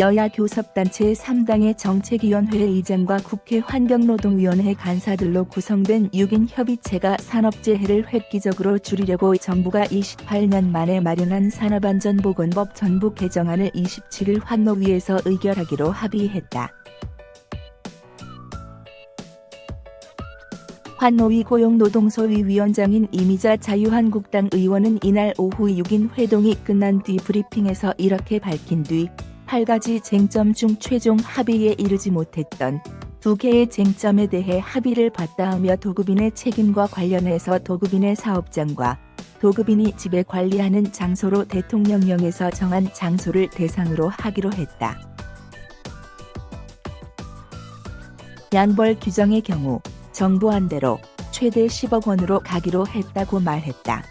여야 교섭단체 3당의 정책위원회 의장과 국회 환경노동위원회 간사들로 구성된 6인 협의체가 산업재해를 획기적으로 줄이려고 정부가 28년 만에 마련한 산업안전보건법 전부 개정안을 27일 환노위에서 의결하기로 합의했다. 환노위 고용노동소위 위원장인 이미자 자유한국당 의원은 이날 오후 6인 회동이 끝난 뒤 브리핑에서 이렇게 밝힌 뒤 8가지 쟁점 중 최종 합의에 이르지 못했던 2개의 쟁점에 대해 합의를 봤다하며 도급인의 책임과 관련해서 도급인의 사업장과 도급인이 지배 관리하는 장소로 대통령령에서 정한 장소를 대상으로 하기로 했다. 양벌 규정의 경우 정부 안대로 최대 10억 원으로 가기로 했다고 말했다.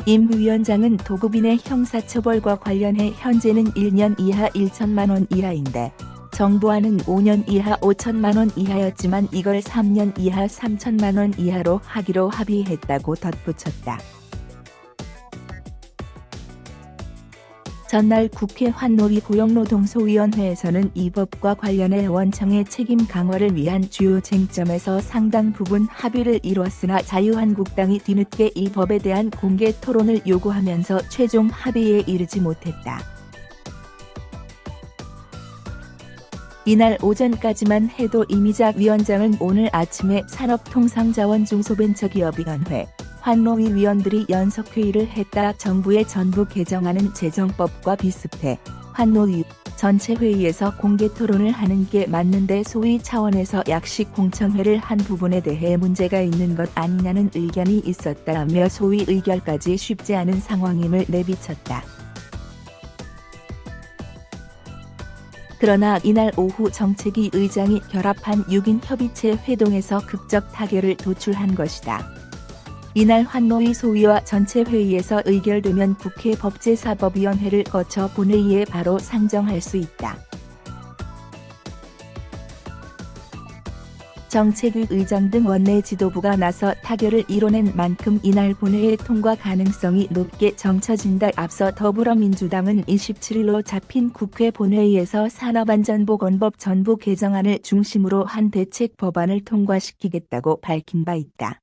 임 위원장은 도급인의 형사처벌과 관련해 현재는 1년 이하 1천만 원 이하인데 정부안은 5년 이하 5천만 원 이하였지만 이걸 3년 이하 3천만 원 이하로 하기로 합의했다고 덧붙였다. 전날 국회 환노위 고용노동소위원회에서는 이 법과 관련해 원청의 책임 강화를 위한 주요 쟁점에서 상당 부분 합의를 이뤘으나 자유한국당이 뒤늦게 이 법에 대한 공개 토론을 요구하면서 최종 합의에 이르지 못했다. 이날 오전까지만 해도 이미자 위원장은 오늘 아침에 산업통상자원중소벤처기업위원회 환노위 위원들이 연석회의를 했다. 정부의 전부 개정안은 재정법과 비슷해 환노위 전체 회의에서 공개 토론을 하는 게 맞는데 소위 차원에서 약식 공청회를 한 부분에 대해 문제가 있는 것 아니냐는 의견이 있었다며 소위 의결까지 쉽지 않은 상황임을 내비쳤다. 그러나 이날 오후 정책위 의장이 결합한 6인 협의체 회동에서 극적 타결을 도출한 것이다. 이날 환노위 소위와 전체 회의에서 의결되면 국회 법제사법위원회를 거쳐 본회의에 바로 상정할 수 있다. 정책위 의장 등 원내 지도부가 나서 타결을 이뤄낸 만큼 이날 본회의 통과 가능성이 높게 점쳐진다. 앞서 더불어민주당은 27일로 잡힌 국회 본회의에서 산업안전보건법 전부 개정안을 중심으로 한 대책 법안을 통과시키겠다고 밝힌 바 있다.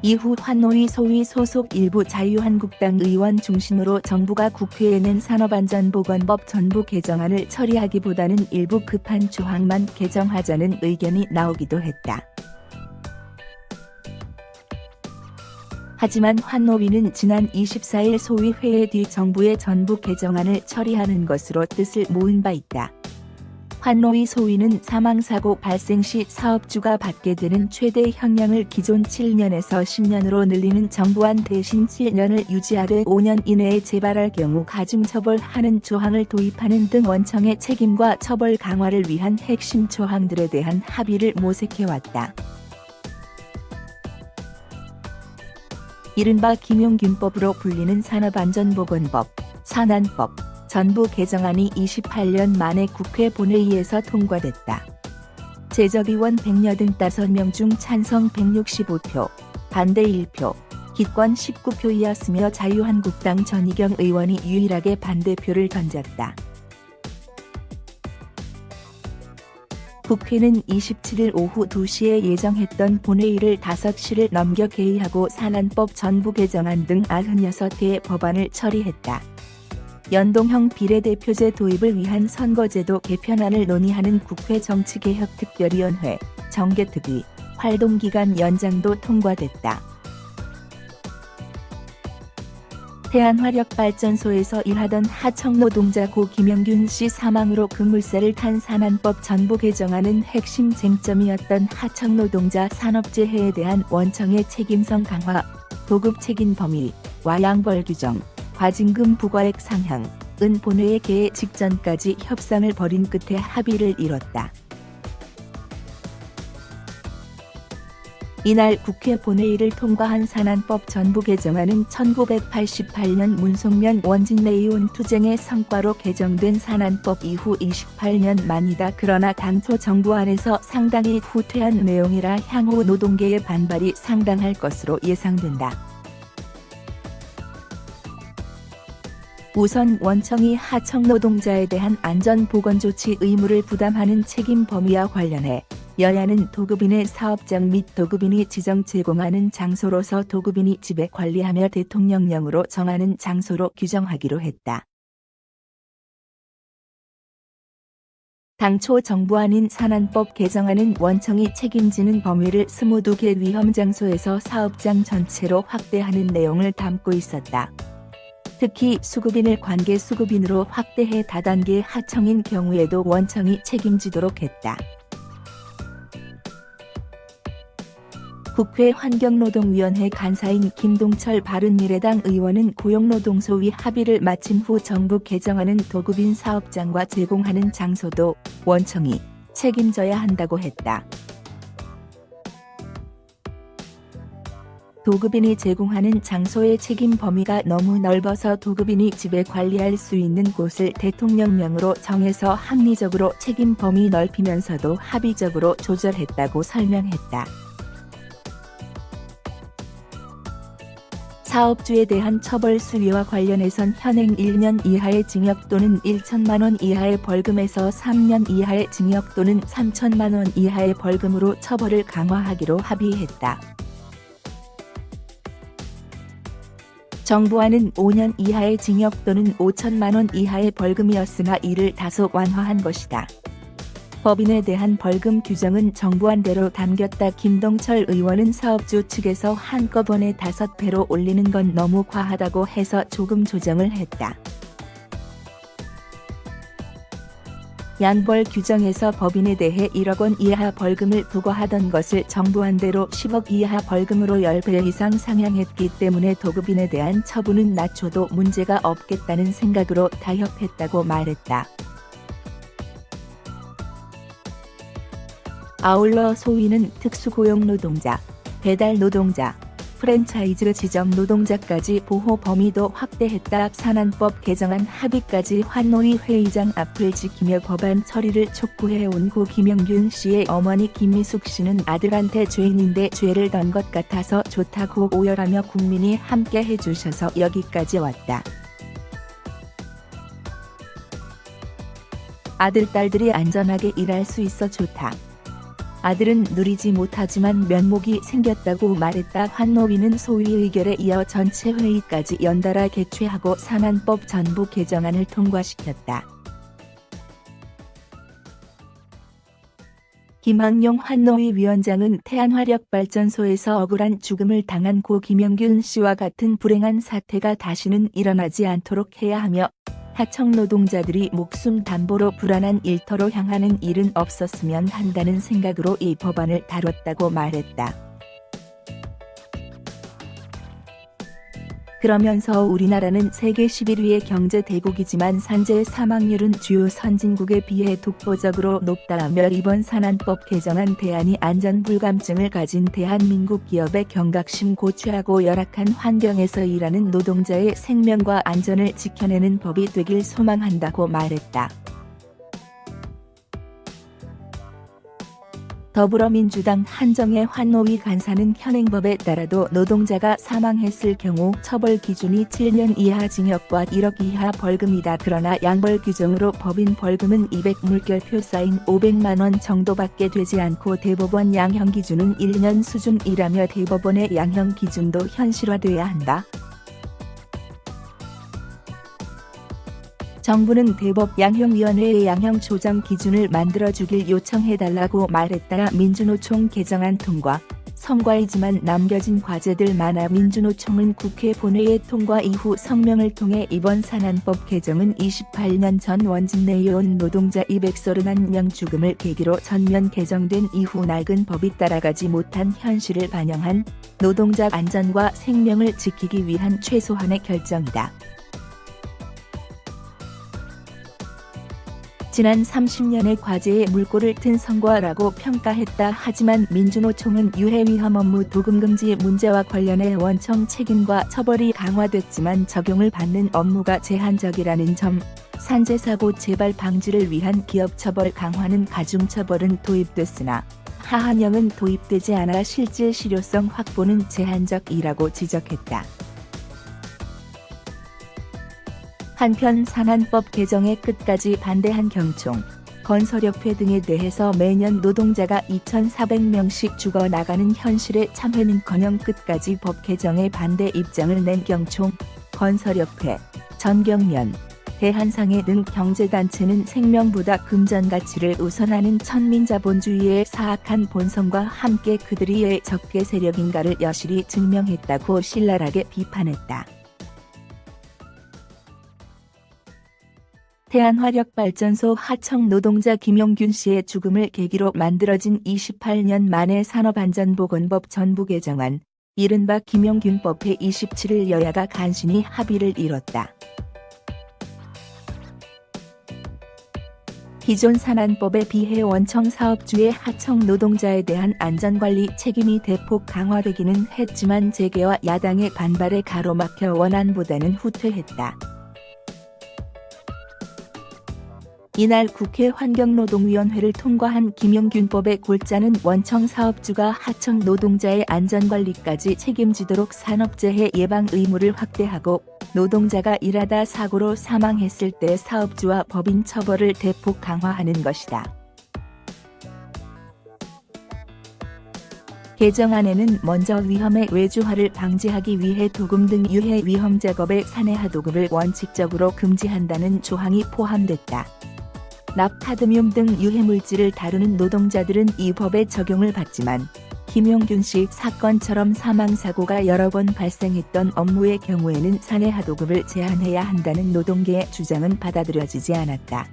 이후 환노위 소위 소속 일부 자유한국당 의원 중심으로 정부가 국회에 낸 산업안전보건법 전부 개정안을 처리하기보다는 일부 급한 조항만 개정하자는 의견이 나오기도 했다. 하지만 환노위는 지난 24일 소위 회의 뒤 정부의 전부 개정안을 처리하는 것으로 뜻을 모은 바 있다. 환노위 소위는 사망사고 발생 시 사업주가 받게 되는 최대 형량을 기존 7년에서 10년으로 늘리는 정부안 대신 7년을 유지하되 5년 이내에 재발할 경우 가중처벌하는 조항을 도입하는 등 원청의 책임과 처벌 강화를 위한 핵심 조항들에 대한 합의를 모색해왔다. 이른바 김용균법으로 불리는 산업안전보건법, 산안법 전부 개정안이 28년 만에 국회 본회의에서 통과됐다. 제적의원 185명 중 찬성 165표, 반대 1표, 기권 19표이었으며 자유한국당 전희경 의원이 유일하게 반대표를 던졌다. 국회는 27일 오후 2시에 예정했던 본회의를 5시를 넘겨 개의하고 산안법 전부 개정안 등 96개의 법안을 처리했다. 연동형 비례대표제 도입을 위한 선거제도 개편안을 논의하는 국회 정치개혁특별위원회, 정개특위, 활동기간 연장도 통과됐다. 태안화력발전소에서 일하던 하청노동자 고 김영균 씨 사망으로 급물살을 탄 산안법 전부 개정안은 핵심 쟁점이었던 하청노동자 산업재해에 대한 원청의 책임성 강화, 도급 책임 범위와 양벌 규정, 과징금 부과액 상향은 본회의 개회 직전까지 협상을 벌인 끝에 합의를 이뤘다. 이날 국회 본회의를 통과한 산안법 전부 개정안은 1988년 문송면 원진내의원 투쟁의 성과로 개정된 산안법 이후 28년 만이다. 그러나 당초 정부 안에서 상당히 후퇴한 내용이라 향후 노동계의 반발이 상당할 것으로 예상된다. 우선 원청이 하청 노동자에 대한 안전보건조치 의무를 부담하는 책임 범위와 관련해 여야는 도급인의 사업장 및 도급인이 지정 제공하는 장소로서 도급인이 지배 관리하며 대통령령으로 정하는 장소로 규정하기로 했다. 당초 정부안인 산안법 개정안은 원청이 책임지는 범위를 22개 위험장소에서 사업장 전체로 확대하는 내용을 담고 있었다. 특히 수급인을 관계 수급인으로 확대해 다단계 하청인 경우에도 원청이 책임지도록 했다. 국회 환경노동위원회 간사인 김동철 바른미래당 의원은 고용노동소위 합의를 마친 후 정부 개정안은 도급인 사업장과 제공하는 장소도 원청이 책임져야 한다고 했다. 도급인이 제공하는 장소의 책임 범위가 너무 넓어서 도급인이 지배 관리할 수 있는 곳을 대통령령으로 정해서 합리적으로 책임 범위 넓히면서도 합의적으로 조절했다고 설명했다. 사업주에 대한 처벌 수위와 관련해선 현행 1년 이하의 징역 또는 1천만 원 이하의 벌금에서 3년 이하의 징역 또는 3천만 원 이하의 벌금으로 처벌을 강화하기로 합의했다. 정부안은 5년 이하의 징역 또는 5천만 원 이하의 벌금이었으나 이를 다소 완화한 것이다. 법인에 대한 벌금 규정은 정부안대로 담겼다. 김동철 의원은 사업주 측에서 한꺼번에 5배로 올리는 건 너무 과하다고 해서 조금 조정을 했다. 양벌 규정에서 법인에 대해 1억 원 이하 벌금을 부과하던 것을 정부안대로 10억 이하 벌금으로 10배 이상 상향했기 때문에 도급인에 대한 처분은 낮춰도 문제가 없겠다는 생각으로 타협했다고 말했다. 아울러 소위는 특수고용노동자, 배달노동자, 프랜차이즈 지점 노동자까지 보호 범위도 확대했다. 산안법 개정안 합의까지 환노위 회의장 앞을 지키며 법안 처리를 촉구해온 고 김영균 씨의 어머니 김미숙 씨는 아들한테 죄인인데 죄를 던 것 같아서 좋다고 오열하며 국민이 함께 해주셔서 여기까지 왔다. 아들, 딸들이 안전하게 일할 수 있어 좋다. 아들은 누리지 못하지만 면목이 생겼다고 말했다. 환노위는 소위 의결에 이어 전체 회의까지 연달아 개최하고 산안법 전부 개정안을 통과시켰다. 김학용 환노위 위원장은 태안화력발전소에서 억울한 죽음을 당한 고 김영균 씨와 같은 불행한 사태가 다시는 일어나지 않도록 해야 하며 하청 노동자들이 목숨 담보로 불안한 일터로 향하는 일은 없었으면 한다는 생각으로 이 법안을 다뤘다고 말했다. 그러면서 우리나라는 세계 11위의 경제 대국이지만 산재 사망률은 주요 선진국에 비해 독보적으로 높다며 이번 산안법 개정안 대안이 안전불감증을 가진 대한민국 기업의 경각심 고취하고 열악한 환경에서 일하는 노동자의 생명과 안전을 지켜내는 법이 되길 소망한다고 말했다. 더불어민주당 한정혜 환노위 간사는 현행법에 따라도 노동자가 사망했을 경우 처벌 기준이 7년 이하 징역과 1억 이하 벌금이다. 그러나 양벌 규정으로 법인 벌금은 200물결표 사인 500만 원 정도밖에 되지 않고 대법원 양형 기준은 1년 수준이라며 대법원의 양형 기준도 현실화돼야 한다. 정부는 대법 양형위원회의 양형 조정 기준을 만들어주길 요청해달라고 말했다. 민주노총 개정안 통과, 성과이지만 남겨진 과제들 많아. 민주노총은 국회 본회의 통과 이후 성명을 통해 이번 산안법 개정은 28년 전 원진내의원 노동자 231명 죽음을 계기로 전면 개정된 이후 낡은 법이 따라가지 못한 현실을 반영한 노동자 안전과 생명을 지키기 위한 최소한의 결정이다. 지난 30년의 과제에 물꼬를 튼 성과라고 평가했다. 하지만 민주노총은 유해 위험 업무 도금 금지 문제와 관련해 원청 책임과 처벌이 강화됐지만 적용을 받는 업무가 제한적이라는 점, 산재사고 재발 방지를 위한 기업 처벌 강화는 가중처벌은 도입됐으나 하한형은 도입되지 않아 실질 실효성 확보는 제한적이라고 지적했다. 한편 산안법 개정에 끝까지 반대한 경총, 건설협회 등에 대해서 매년 노동자가 2,400명씩 죽어나가는 현실에 참회는커녕 끝까지 법 개정에 반대 입장을 낸 경총, 건설협회, 전경련, 대한상해 등 경제단체는 생명보다 금전가치를 우선하는 천민자본주의의 사악한 본성과 함께 그들이 왜 적개 세력인가를 여실히 증명했다고 신랄하게 비판했다. 태안화력발전소 하청 노동자 김용균 씨의 죽음을 계기로 만들어진 28년 만에 산업안전보건법 전부 개정안, 이른바 김용균법회 27일 여야가 간신히 합의를 이뤘다. 기존 산안법에 비해 원청 사업주의 하청 노동자에 대한 안전관리 책임이 대폭 강화되기는 했지만 재계와 야당의 반발에 가로막혀 원안보다는 후퇴했다. 이날 국회 환경노동위원회를 통과한 김용균법의 골자는 원청 사업주가 하청 노동자의 안전관리까지 책임지도록 산업재해 예방 의무를 확대하고 노동자가 일하다 사고로 사망했을 때 사업주와 법인 처벌을 대폭 강화하는 것이다. 개정안에는 먼저 위험의 외주화를 방지하기 위해 도금 등 유해 위험 작업의 산해하 도급을 원칙적으로 금지한다는 조항이 포함됐다. 납카드뮴 등 유해물질을 다루는 노동자들은 이 법의 적용을 받지만 김용균 씨 사건처럼 사망사고가 여러 번 발생했던 업무의 경우에는 산해하 도급을 제한해야 한다는 노동계의 주장은 받아들여지지 않았다.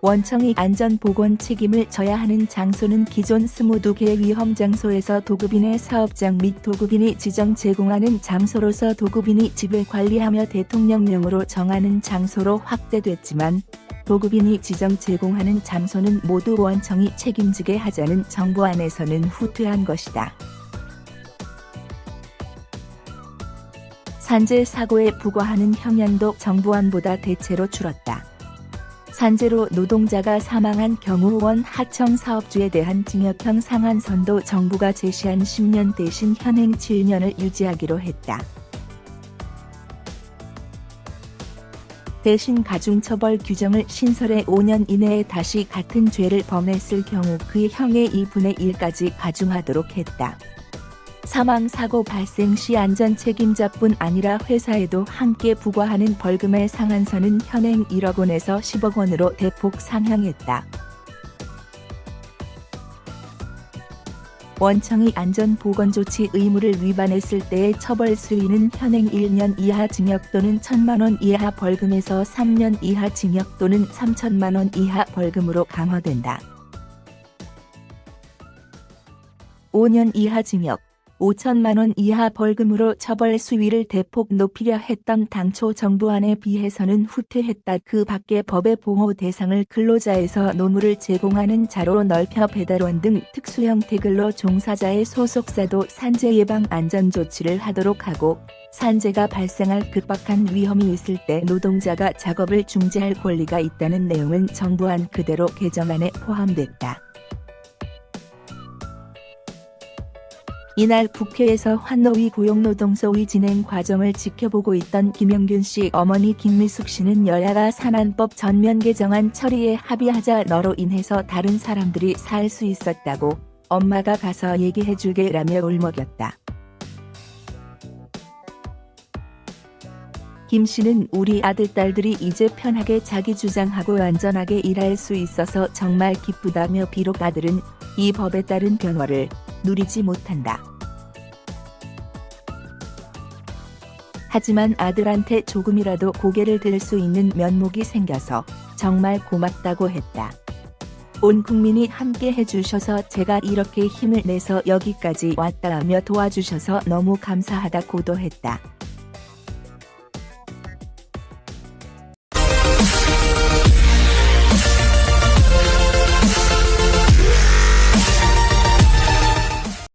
원청이 안전보건 책임을 져야 하는 장소는 기존 22개 위험장소에서 도급인의 사업장 및 도급인이 지정 제공하는 장소로서 도급인이 집을 관리하며 대통령령으로 정하는 장소로 확대됐지만 도급인이 지정 제공하는 장소는 모두 원청이 책임지게 하자는 정부안에서는 후퇴한 것이다. 산재 사고에 부과하는 형량도 정부안보다 대체로 줄었다. 산재로 노동자가 사망한 경우 원 하청 사업주에 대한 징역형 상한선도 정부가 제시한 10년 대신 현행 7년을 유지하기로 했다. 대신 가중처벌 규정을 신설해 5년 이내에 다시 같은 죄를 범했을 경우 그 형의 2분의 1까지 가중하도록 했다. 사망사고 발생 시 안전책임자뿐 아니라 회사에도 함께 부과하는 벌금의 상한선은 현행 1억 원에서 10억 원으로 대폭 상향했다. 원청이 안전보건조치 의무를 위반했을 때의 처벌 수위는 현행 1년 이하 징역 또는 1,000만 원 이하 벌금에서 3년 이하 징역 또는 3천만 원 이하 벌금으로 강화된다. 5년 이하 징역 5천만 원 이하 벌금으로 처벌 수위를 대폭 높이려 했던 당초 정부안에 비해서는 후퇴했다. 그 밖에 법의 보호 대상을 근로자에서 노무를 제공하는 자로 넓혀 배달원 등 특수형태 근로 종사자의 소속사도 산재 예방 안전 조치를 하도록 하고 산재가 발생할 급박한 위험이 있을 때 노동자가 작업을 중지할 권리가 있다는 내용은 정부안 그대로 개정안에 포함됐다. 이날 국회에서 환노위 고용노동소위 진행 과정을 지켜보고 있던 김용균 씨 어머니 김미숙 씨는 여야가 산안법 전면 개정안 처리에 합의하자 너로 인해서 다른 사람들이 살 수 있었다고 엄마가 가서 얘기해줄게 라며 울먹였다. 김 씨는 우리 아들 딸들이 이제 편하게 자기 주장하고 안전하게 일할 수 있어서 정말 기쁘다며 비록 아들은 이 법에 따른 변화를 누리지 못한다. 하지만 아들한테 조금이라도 고개를 들 수 있는 면목이 생겨서 정말 고맙다고 했다. 온 국민이 함께 해주셔서 제가 이렇게 힘을 내서 여기까지 왔다며 도와주셔서 너무 감사하다고도 했다.